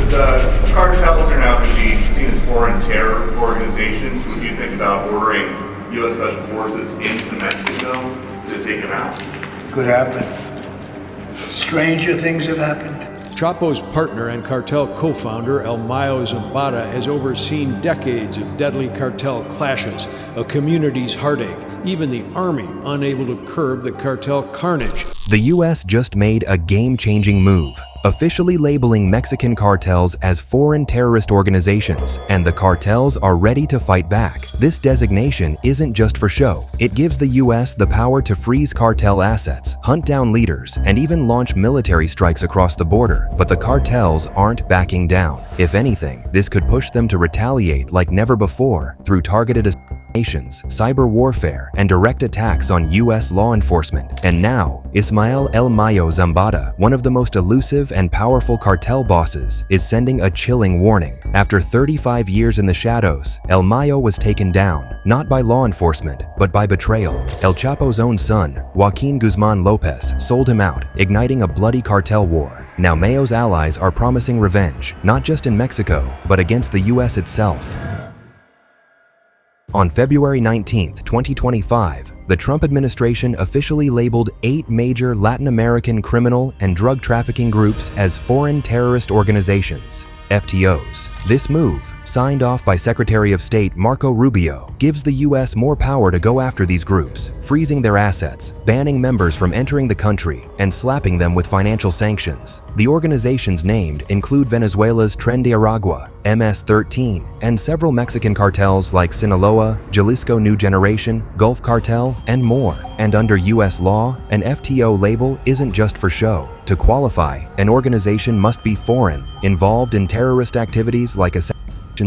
the cartels are now going to be seen as foreign terror organizations. Would you think about ordering U.S. Special Forces into Mexico to take them out? Could happen. Stranger things have happened. Chapo's partner and cartel co-founder, Mayo Zambada, has overseen decades of deadly cartel clashes, a community's heartache, even the army unable to curb the cartel carnage. The U.S. just made a game-changing move, officially labeling Mexican cartels as foreign terrorist organizations, and the cartels are ready to fight back. This designation isn't just for show. It gives the U.S. the power to freeze cartel assets, hunt down leaders, and even launch military strikes across the border. But the cartels aren't backing down. If anything, this could push them to retaliate like never before through targeted assassinations, cyber warfare, and direct attacks on U.S. law enforcement. And now, Ismael El Mayo Zambada, one of the most elusive and powerful cartel bosses, is sending a chilling warning. After 35 years in the shadows, El Mayo was taken down, not by law enforcement, but by betrayal. El Chapo's own son, Joaquin Guzmán López, sold him out, igniting a bloody cartel war. Now Mayo's allies are promising revenge, not just in Mexico, but against the U.S. itself. On February 19, 2025, the Trump administration officially labeled 8 major Latin American criminal and drug trafficking groups as foreign terrorist organizations, FTOs. This move, signed off by Secretary of State Marco Rubio, gives the U.S. more power to go after these groups, freezing their assets, banning members from entering the country, and slapping them with financial sanctions. The organizations named include Venezuela's Tren de Aragua, MS-13, and several Mexican cartels like Sinaloa, Jalisco New Generation, Gulf Cartel, and more. And under U.S. law, an FTO label isn't just for show. To qualify, an organization must be foreign, involved in terrorist activities like assassinations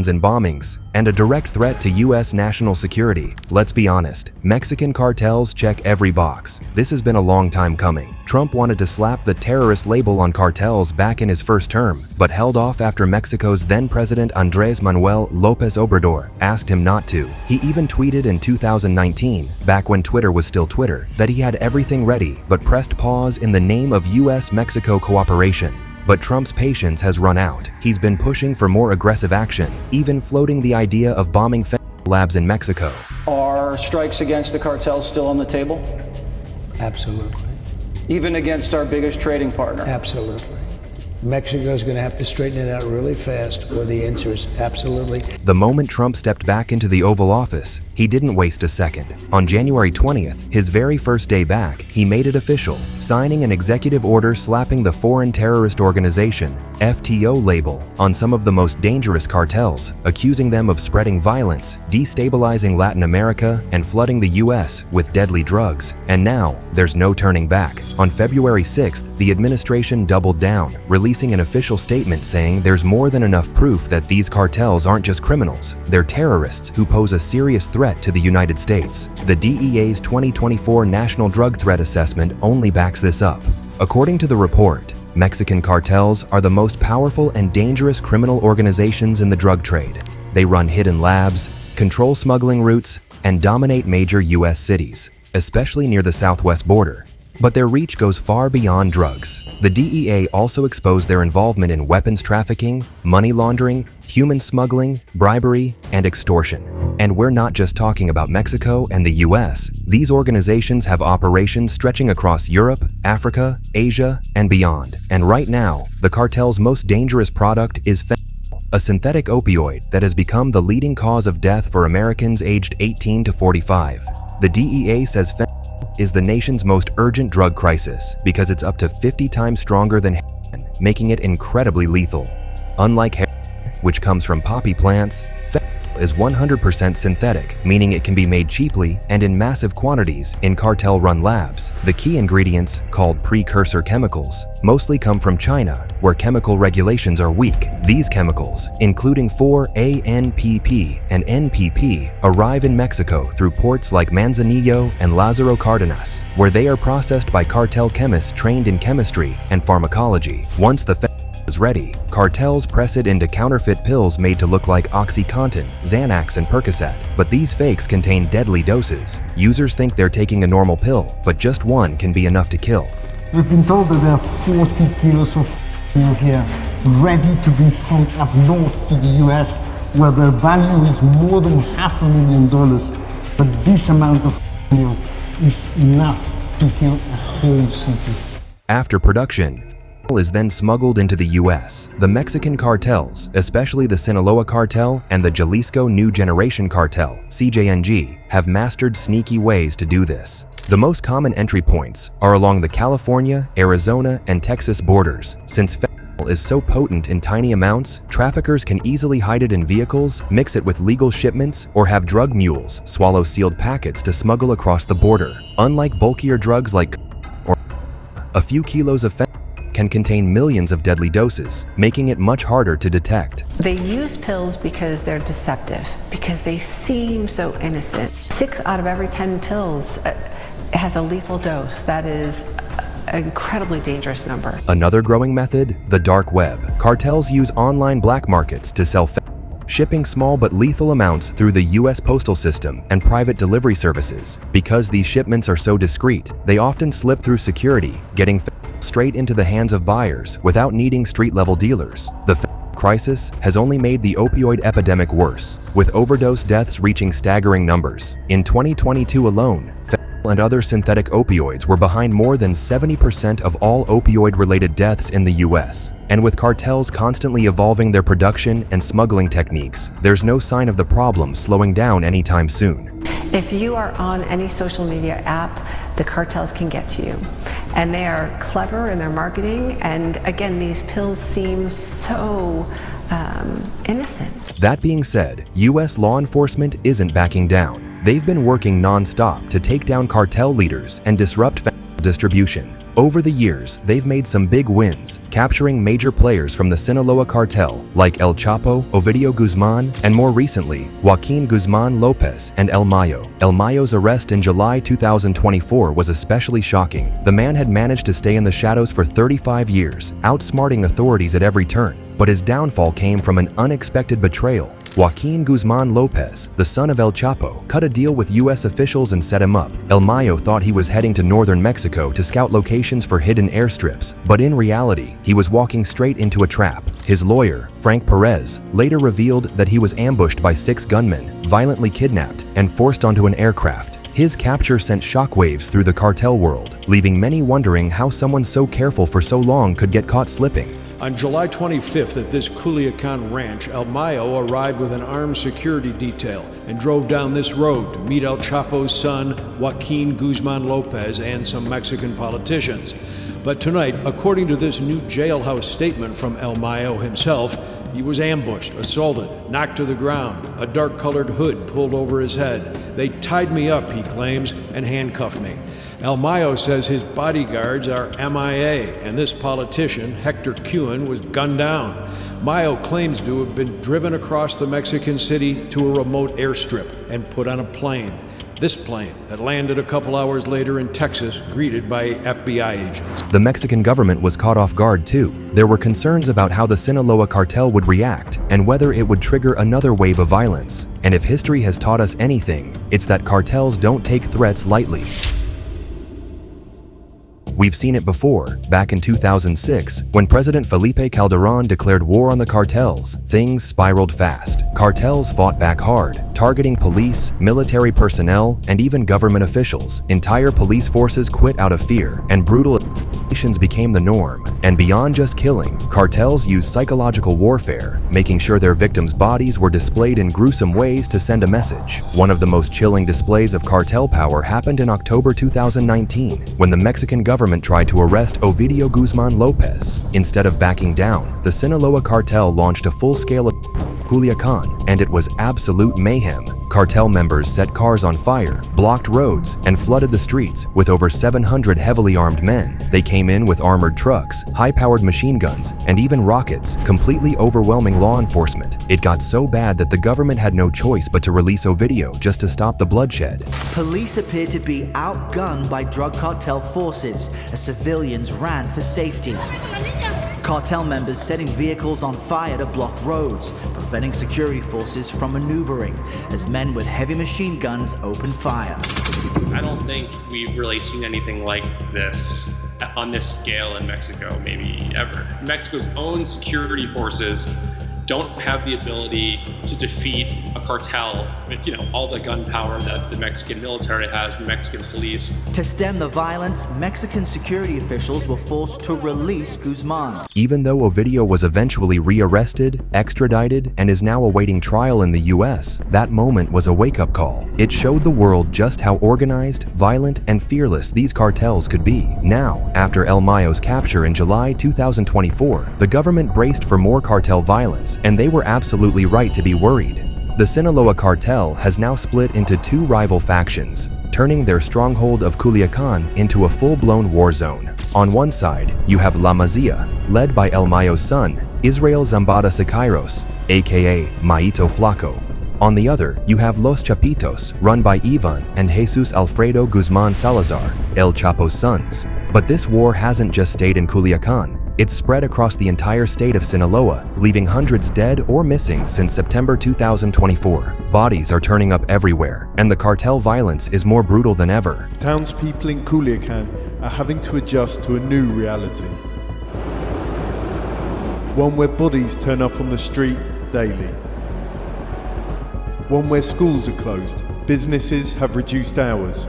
and bombings, and a direct threat to U.S. national security. Let's be honest, Mexican cartels check every box. This has been a long time coming. Trump wanted to slap the terrorist label on cartels back in his first term, but held off after Mexico's then-President Andrés Manuel López Obrador asked him not to. He even tweeted in 2019, back when Twitter was still Twitter, that he had everything ready, but pressed pause in the name of U.S.-Mexico cooperation. But Trump's patience has run out. He's been pushing for more aggressive action, even floating the idea of bombing fentanyl labs in Mexico. Are strikes against the cartels still on the table? Absolutely. Even against our biggest trading partner? Absolutely. Mexico's going to have to straighten it out really fast, or the answer is absolutely. The moment Trump stepped back into the Oval Office, he didn't waste a second. On January 20th, his very first day back, he made it official, signing an executive order slapping the Foreign Terrorist Organization, FTO label, on some of the most dangerous cartels, accusing them of spreading violence, destabilizing Latin America, and flooding the U.S. with deadly drugs. And now, there's no turning back. On February 6th, the administration doubled down, releasing an official statement saying there's more than enough proof that these cartels aren't just criminals, they're terrorists who pose a serious threat to the United States. The DEA's 2024 National Drug Threat Assessment only backs this up. According to the report, Mexican cartels are the most powerful and dangerous criminal organizations in the drug trade. They run hidden labs, control smuggling routes, and dominate major U.S. cities, especially near the southwest border. But their reach goes far beyond drugs. The DEA also exposed their involvement in weapons trafficking, money laundering, human smuggling, bribery, and extortion. And we're not just talking about Mexico and the US. These organizations have operations stretching across Europe, Africa, Asia, and beyond. And right now, the cartel's most dangerous product is fentanyl, a synthetic opioid that has become the leading cause of death for Americans aged 18 to 45. The DEA says fentanyl is the nation's most urgent drug crisis because it's up to 50 times stronger than heroin, making it incredibly lethal. Unlike heroin, which comes from poppy plants, fentanyl is 100% synthetic, meaning it can be made cheaply and in massive quantities in cartel-run labs. The key ingredients, called precursor chemicals, mostly come from China, where chemical regulations are weak. These chemicals, including 4-ANPP and NPP, arrive in Mexico through ports like Manzanillo and Lázaro Cárdenas, where they are processed by cartel chemists trained in chemistry and pharmacology. Once the fentanyl is ready, cartels press it into counterfeit pills made to look like OxyContin, Xanax, and Percocet. But these fakes contain deadly doses. Users think they're taking a normal pill, but just one can be enough to kill. We've been told that there are 40 kilos of here, ready to be sent up north to the US, where their value is more than $500,000. But this amount of fentanyl is enough to kill a whole city. After production, fentanyl is then smuggled into the US. The Mexican cartels, especially the Sinaloa cartel and the Jalisco New Generation cartel, CJNG, have mastered sneaky ways to do this. The most common entry points are along the California, Arizona, and Texas borders. Since fentanyl is so potent in tiny amounts, traffickers can easily hide it in vehicles, mix it with legal shipments, or have drug mules swallow sealed packets to smuggle across the border. Unlike bulkier drugs like or a few kilos of fentanyl can contain millions of deadly doses, making it much harder to detect. They use pills because they're deceptive, because they seem so innocent. 6 out of every 10 pills has a lethal dose. That is an incredibly dangerous number. Another growing method, the dark web. Cartels use online black markets to sell fentanyl, shipping small but lethal amounts through the US postal system and private delivery services. Because these shipments are so discreet, they often slip through security, getting fentanyl straight into the hands of buyers without needing street-level dealers. The fentanyl crisis has only made the opioid epidemic worse, with overdose deaths reaching staggering numbers. In 2022 alone, fentanyl and other synthetic opioids were behind more than 70% of all opioid-related deaths in the US. And with cartels constantly evolving their production and smuggling techniques, there's no sign of the problem slowing down anytime soon. If you are on any social media app, the cartels can get to you. And they are clever in their marketing. And again, these pills seem so innocent. That being said, US law enforcement isn't backing down. They've been working non-stop to take down cartel leaders and disrupt fentanyl distribution. Over the years, they've made some big wins, capturing major players from the Sinaloa cartel like El Chapo, Ovidio Guzman, and more recently, Joaquin Guzmán López and El Mayo. El Mayo's arrest in July 2024 was especially shocking. The man had managed to stay in the shadows for 35 years, outsmarting authorities at every turn. But his downfall came from an unexpected betrayal. Joaquin Guzmán López, the son of El Chapo, cut a deal with US officials and set him up. El Mayo thought he was heading to northern Mexico to scout locations for hidden airstrips, but in reality, he was walking straight into a trap. His lawyer, Frank Perez, later revealed that he was ambushed by 6 gunmen, violently kidnapped, and forced onto an aircraft. His capture sent shockwaves through the cartel world, leaving many wondering how someone so careful for so long could get caught slipping. On July 25th at this Culiacan ranch, El Mayo arrived with an armed security detail and drove down this road to meet El Chapo's son, Joaquin Guzmán López, and some Mexican politicians. But tonight, according to this new jailhouse statement from El Mayo himself, he was ambushed, assaulted, knocked to the ground, a dark-colored hood pulled over his head. They tied me up, he claims, and handcuffed me. El Mayo says his bodyguards are MIA, and this politician, Hector Cuen, was gunned down. Mayo claims to have been driven across the Mexican city to a remote airstrip and put on a plane. This plane that landed a couple hours later in Texas, greeted by FBI agents. The Mexican government was caught off guard too. There were concerns about how the Sinaloa cartel would react and whether it would trigger another wave of violence. And if history has taught us anything, it's that cartels don't take threats lightly. We've seen it before. Back in 2006, when President Felipe Calderón declared war on the cartels, things spiraled fast. Cartels fought back hard, targeting police, military personnel, and even government officials. Entire police forces quit out of fear, and brutal assassinations became the norm. And beyond just killing, cartels used psychological warfare, making sure their victims' bodies were displayed in gruesome ways to send a message. One of the most chilling displays of cartel power happened in October 2019, when the Mexican government tried to arrest Ovidio Guzmán López. Instead of backing down, the Sinaloa cartel launched a full-scale Culiacan, and it was absolute mayhem. Cartel members set cars on fire, blocked roads, and flooded the streets with over 700 heavily armed men. They came in with armored trucks, high-powered machine guns, and even rockets, completely overwhelming law enforcement. It got so bad that the government had no choice but to release Ovidio just to stop the bloodshed. Police appeared to be outgunned by drug cartel forces as civilians ran for safety. Cartel members setting vehicles on fire to block roads, preventing security forces from maneuvering as men with heavy machine guns opened fire. I don't think we've really seen anything like this on this scale in Mexico, maybe ever. Mexico's own security forces don't have the ability to defeat a cartel with, all the gun power that the Mexican military has, the Mexican police. To stem the violence, Mexican security officials were forced to release Guzmán. Even though Ovidio was eventually rearrested, extradited, and is now awaiting trial in the US, that moment was a wake-up call. It showed the world just how organized, violent, and fearless these cartels could be. Now, after El Mayo's capture in July 2024, the government braced for more cartel violence, and they were absolutely right to be worried. The Sinaloa cartel has now split into two rival factions, turning their stronghold of Culiacan into a full-blown war zone. On one side, you have La Masia, led by El Mayo's son, Ismael Zambada Siqueiros, aka Maito Flaco. On the other, you have Los Chapitos, run by Ivan and Jesus Alfredo Guzmán Salazar, El Chapo's sons. But this war hasn't just stayed in Culiacan. It's spread across the entire state of Sinaloa, leaving hundreds dead or missing since September 2024. Bodies are turning up everywhere, and the cartel violence is more brutal than ever. Townspeople in Culiacan are having to adjust to a new reality. One where bodies turn up on the street daily. One where schools are closed, businesses have reduced hours.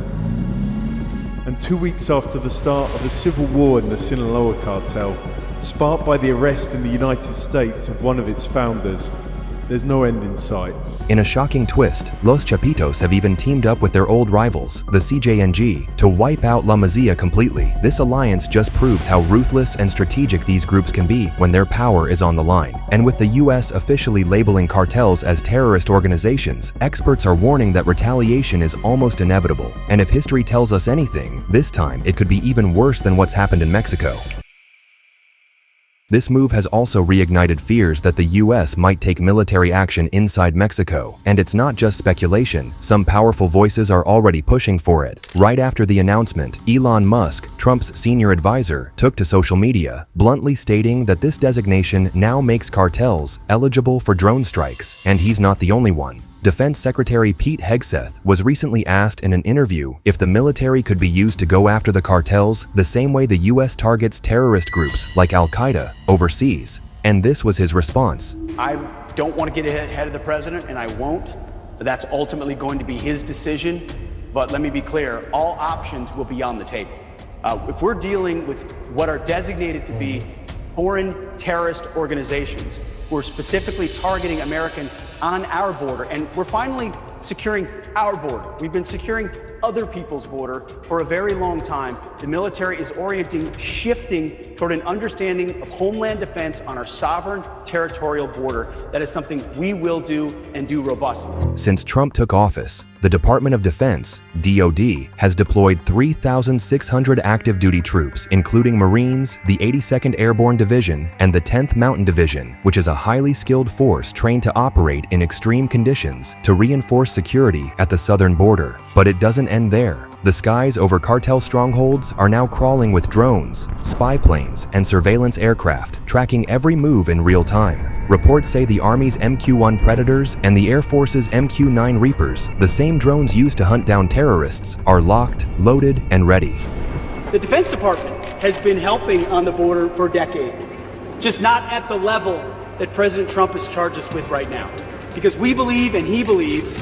And 2 weeks after the start of a civil war in the Sinaloa cartel, sparked by the arrest in the United States of one of its founders, there's no end in sight. In a shocking twist, Los Chapitos have even teamed up with their old rivals, the CJNG, to wipe out La Masia completely. This alliance just proves how ruthless and strategic these groups can be when their power is on the line. And with the US officially labeling cartels as terrorist organizations, experts are warning that retaliation is almost inevitable. And if history tells us anything, this time it could be even worse than what's happened in Mexico. This move has also reignited fears that the US might take military action inside Mexico. And it's not just speculation, some powerful voices are already pushing for it. Right after the announcement, Elon Musk, Trump's senior advisor, took to social media, bluntly stating that this designation now makes cartels eligible for drone strikes, and he's not the only one. Defense Secretary Pete Hegseth was recently asked in an interview if the military could be used to go after the cartels the same way the US targets terrorist groups like Al-Qaeda overseas. And this was his response. I don't want to get ahead of the president, and I won't. That's ultimately going to be his decision. But let me be clear, all options will be on the table. If we're dealing with what are designated to be foreign terrorist organizations who are specifically targeting Americans on our border, and we're finally securing our border. We've been securing other people's border for a very long time. The military is shifting toward an understanding of homeland defense on our sovereign territorial border. That is something we will do and do robustly. Since Trump took office, the Department of Defense, DoD, has deployed 3,600 active duty troops, including Marines, the 82nd Airborne Division, and the 10th Mountain Division, which is a highly skilled force trained to operate in extreme conditions to reinforce security at the southern border. But it doesn't end there. The skies over cartel strongholds are now crawling with drones, spy planes, and surveillance aircraft, tracking every move in real time. Reports say the Army's MQ-1 Predators and the Air Force's MQ-9 Reapers, the same drones used to hunt down terrorists, are locked, loaded, and ready. The Defense Department has been helping on the border for decades, just not at the level that President Trump has charged us with right now. Because we believe, and he believes,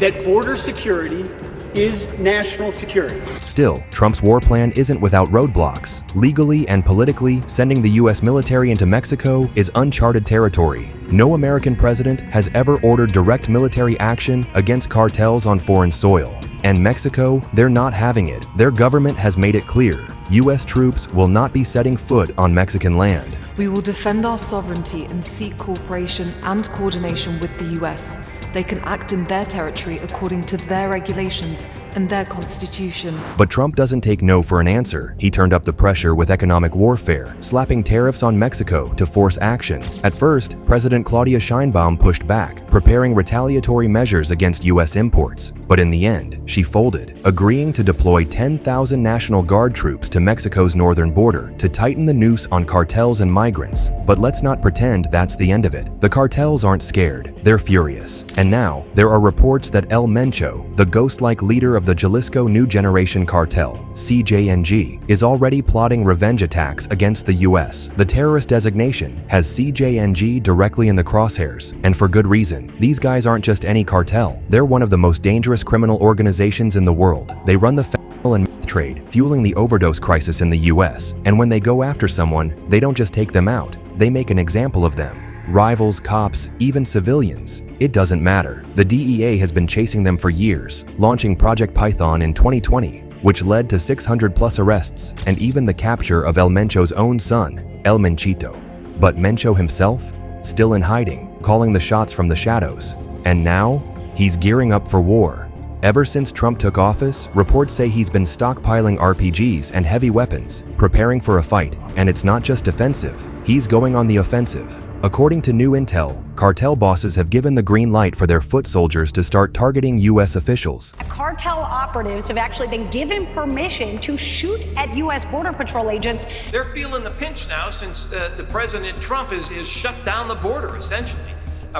that border security is national security. Still, Trump's war plan isn't without roadblocks. Legally and politically, sending the US military into Mexico is uncharted territory. No American president has ever ordered direct military action against cartels on foreign soil. And Mexico, they're not having it. Their government has made it clear. US troops will not be setting foot on Mexican land. We will defend our sovereignty and seek cooperation and coordination with the US. They can act in their territory according to their regulations and their constitution. But Trump doesn't take no for an answer. He turned up the pressure with economic warfare, slapping tariffs on Mexico to force action. At first, President Claudia Sheinbaum pushed back, preparing retaliatory measures against US imports. But in the end, she folded, agreeing to deploy 10,000 National Guard troops to Mexico's northern border to tighten the noose on cartels and migrants. But let's not pretend that's the end of it. The cartels aren't scared, they're furious. And And now, there are reports that El Mencho, the ghost-like leader of the Jalisco New Generation Cartel, CJNG, is already plotting revenge attacks against the US. The terrorist designation has CJNG directly in the crosshairs, and for good reason. These guys aren't just any cartel. They're one of the most dangerous criminal organizations in the world. They run the fentanyl and meth trade, fueling the overdose crisis in the US. And when they go after someone, they don't just take them out, they make an example of them. Rivals, cops, even civilians. It doesn't matter. The DEA has been chasing them for years, launching Project Python in 2020, which led to 600+ arrests and even the capture of El Mencho's own son, El Menchito. But Mencho himself? Still in hiding, calling the shots from the shadows. And now, he's gearing up for war. Ever since Trump took office, reports say he's been stockpiling RPGs and heavy weapons, preparing for a fight. And it's not just defensive, he's going on the offensive. According to new intel, cartel bosses have given the green light for their foot soldiers to start targeting US officials. Cartel operatives have actually been given permission to shoot at US Border Patrol agents. They're feeling the pinch now since the President Trump has shut down the border, essentially.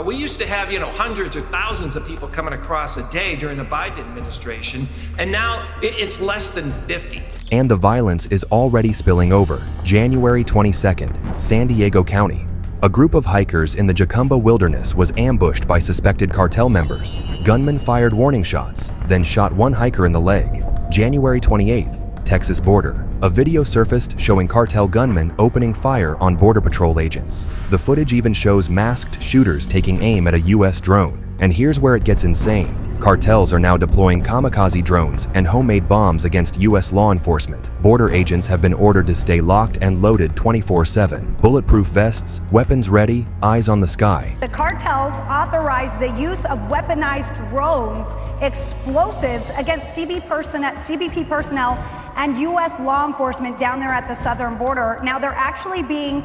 We used to have, hundreds or thousands of people coming across a day during the Biden administration, and now it's less than 50. And the violence is already spilling over. January 22nd, San Diego County. A group of hikers in the Jacumba wilderness was ambushed by suspected cartel members. Gunmen fired warning shots, then shot one hiker in the leg. January 28th, Texas border. A video surfaced showing cartel gunmen opening fire on Border Patrol agents. The footage even shows masked shooters taking aim at a US drone. And here's where it gets insane. Cartels are now deploying kamikaze drones and homemade bombs against US law enforcement. Border agents have been ordered to stay locked and loaded 24/7. Bulletproof vests, weapons ready, eyes on the sky. The cartels authorize the use of weaponized drones, explosives against CBP personnel and U.S. law enforcement down there at the southern border. Now, they're actually being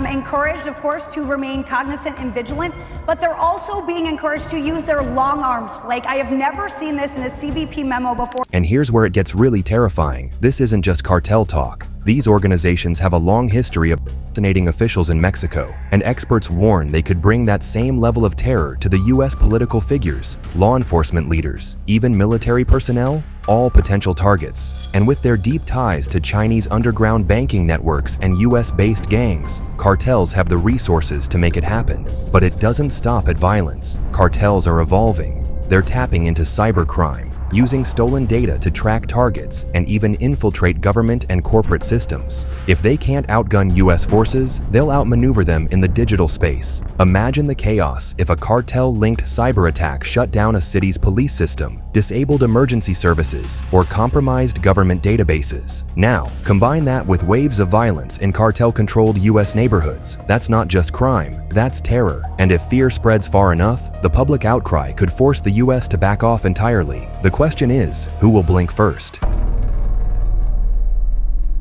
encouraged, of course, to remain cognizant and vigilant, but they're also being encouraged to use their long arms. Like, I have never seen this in a CBP memo before. And here's where it gets really terrifying. This isn't just cartel talk. These organizations have a long history of assassinating officials in Mexico, and experts warn they could bring that same level of terror to the US political figures, law enforcement leaders, even military personnel, all potential targets. And with their deep ties to Chinese underground banking networks and US-based gangs, cartels have the resources to make it happen. But it doesn't stop at violence. Cartels are evolving. They're tapping into cybercrime, using stolen data to track targets and even infiltrate government and corporate systems. If they can't outgun US forces, they'll outmaneuver them in the digital space. Imagine the chaos if a cartel-linked cyber attack shut down a city's police system, disabled emergency services, or compromised government databases. Now, combine that with waves of violence in cartel-controlled US neighborhoods. That's not just crime, that's terror. And if fear spreads far enough, the public outcry could force the US to back off entirely. The question is, who will blink first?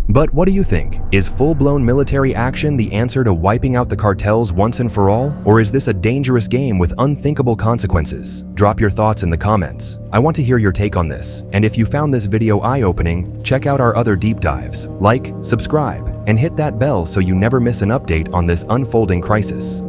But what do you think? Is full-blown military action the answer to wiping out the cartels once and for all? Or is this a dangerous game with unthinkable consequences? Drop your thoughts in the comments. I want to hear your take on this. And if you found this video eye-opening, check out our other deep dives. Like, subscribe, and hit that bell so you never miss an update on this unfolding crisis.